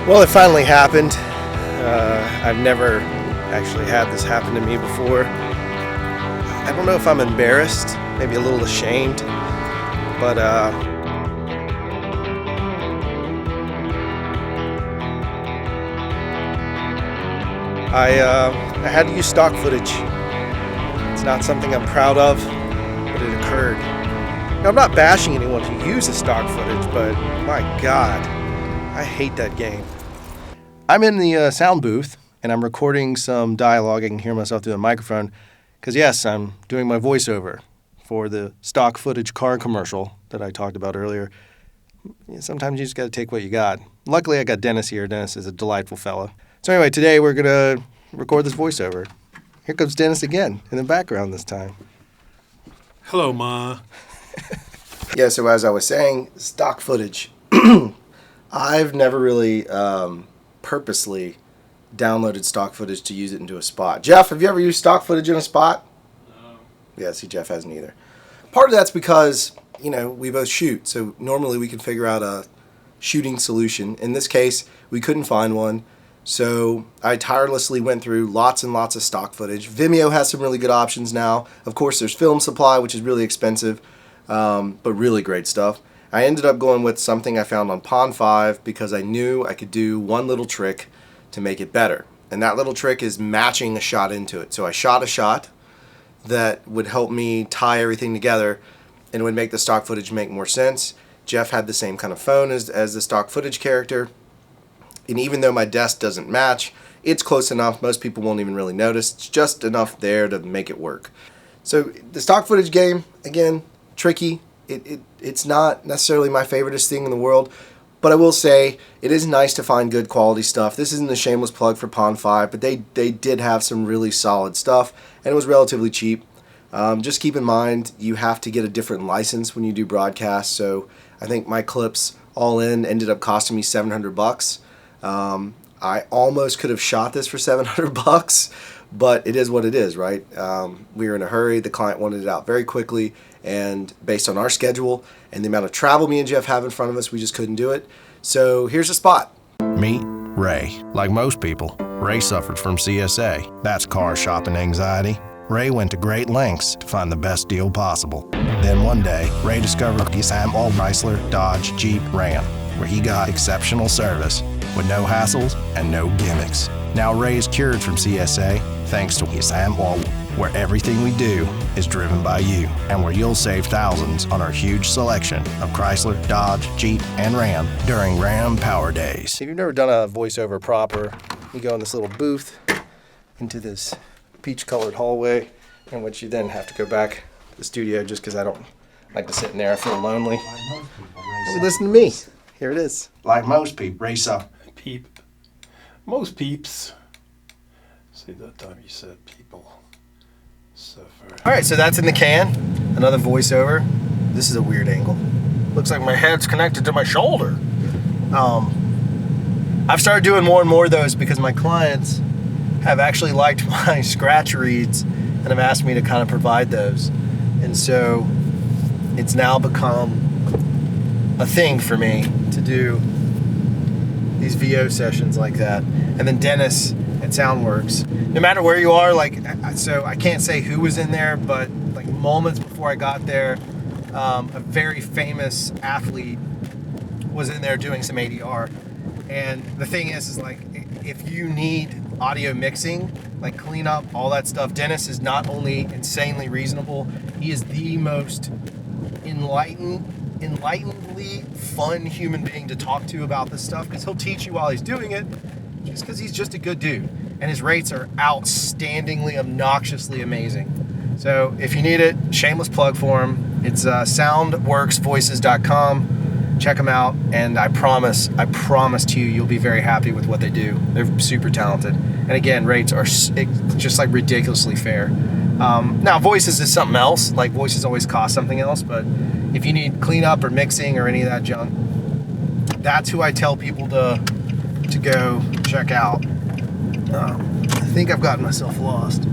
Well, it finally happened. I've never actually had this happen to me before. I don't know if I'm embarrassed, maybe a little ashamed, but I had to use stock footage. It's not something I'm proud of, but it occurred. Now, I'm not bashing anyone who uses stock footage, but my God, I hate that game. I'm in the sound booth, and I'm recording some dialogue. I can hear myself through the microphone, because yes, I'm doing my voiceover for the stock footage car commercial that I talked about earlier. Sometimes you just got to take what you got. Luckily, I got Dennis here. Dennis is a delightful fellow. So anyway, today we're going to record this voiceover. Here comes Dennis again, in the background this time. Hello, Ma. Yeah, so as I was saying, stock footage. I've never really purposely downloaded stock footage to use it into a spot. Jeff, have you ever used stock footage in a spot? No. Yeah, see, Jeff hasn't either. Part of that's because, we both shoot, so normally we can figure out a shooting solution. In this case, we couldn't find one, so I tirelessly went through lots and lots of stock footage. Vimeo has some really good options now. Of course, there's Film Supply, which is really expensive, but really great stuff. I ended up going with something I found on Pond 5 because I knew I could do one little trick to make it better. And that little trick is matching a shot into it. So I shot a shot that would help me tie everything together and would make the stock footage make more sense. Jeff had the same kind of phone as the stock footage character. And even though my desk doesn't match, it's close enough. Most people won't even really notice. It's just enough there to make it work. So the stock footage game, again, tricky. It's not necessarily my favoriteest thing in the world, but I will say it is nice to find good quality stuff. This isn't a shameless plug for Pond 5, but they did have some really solid stuff, and it was relatively cheap. Just keep in mind, you have to get a different license when you do broadcasts, so I think my clips all in ended up costing me $700. I almost could have shot this for $700, but it is what it is, right? We were in a hurry. The client wanted it out very quickly, and based on our schedule and the amount of travel me and Jeff have in front of us, we just couldn't do it. So here's a spot. Meet Ray. Like most people, Ray suffered from CSA. That's car shopping anxiety. Ray went to great lengths to find the best deal possible. Then one day, Ray discovered the Sam All Chrysler, Dodge, Jeep, Ram, where he got exceptional service with no hassles and no gimmicks. Now Ray is cured from CSA thanks to Sam All, where everything we do is driven by you, and where you'll save thousands on our huge selection of Chrysler, Dodge, Jeep, and Ram during Ram Power Days. If you've never done a voiceover proper, you go in this little booth into this peach-colored hallway, in which you then have to go back to the studio just because I don't like to sit in there. I feel lonely. Hey, listen to me. Here it is. Like most people, Ray suffered. Peep. Most peeps. See, that time you said people suffer. All right, so that's in the can. Another voiceover. This is a weird angle. Looks like my head's connected to my shoulder. I've started doing more and more of those because my clients have actually liked my scratch reads and have asked me to kind of provide those. And so it's now become a thing for me to do these VO sessions like that. And then Dennis at Soundworks, no matter where you are, so I can't say who was in there, but like moments before I got there, a very famous athlete was in there doing some ADR. And the thing is like, if you need audio mixing, like cleanup, all that stuff, Dennis is not only insanely reasonable, he is the most enlightenedly fun human being to talk to about this stuff, because he'll teach you while he's doing it, just because he's just a good dude. And his rates are outstandingly, obnoxiously amazing. So if you need it, shameless plug for him. It's soundworksvoices.com. Check them out, and I promise to you, you'll be very happy with what they do. They're super talented. And again, rates are just like ridiculously fair. Now, voices is something else. Like, voices always cost something else, but if you need cleanup or mixing or any of that junk, that's who I tell people to go check out. I think I've gotten myself lost.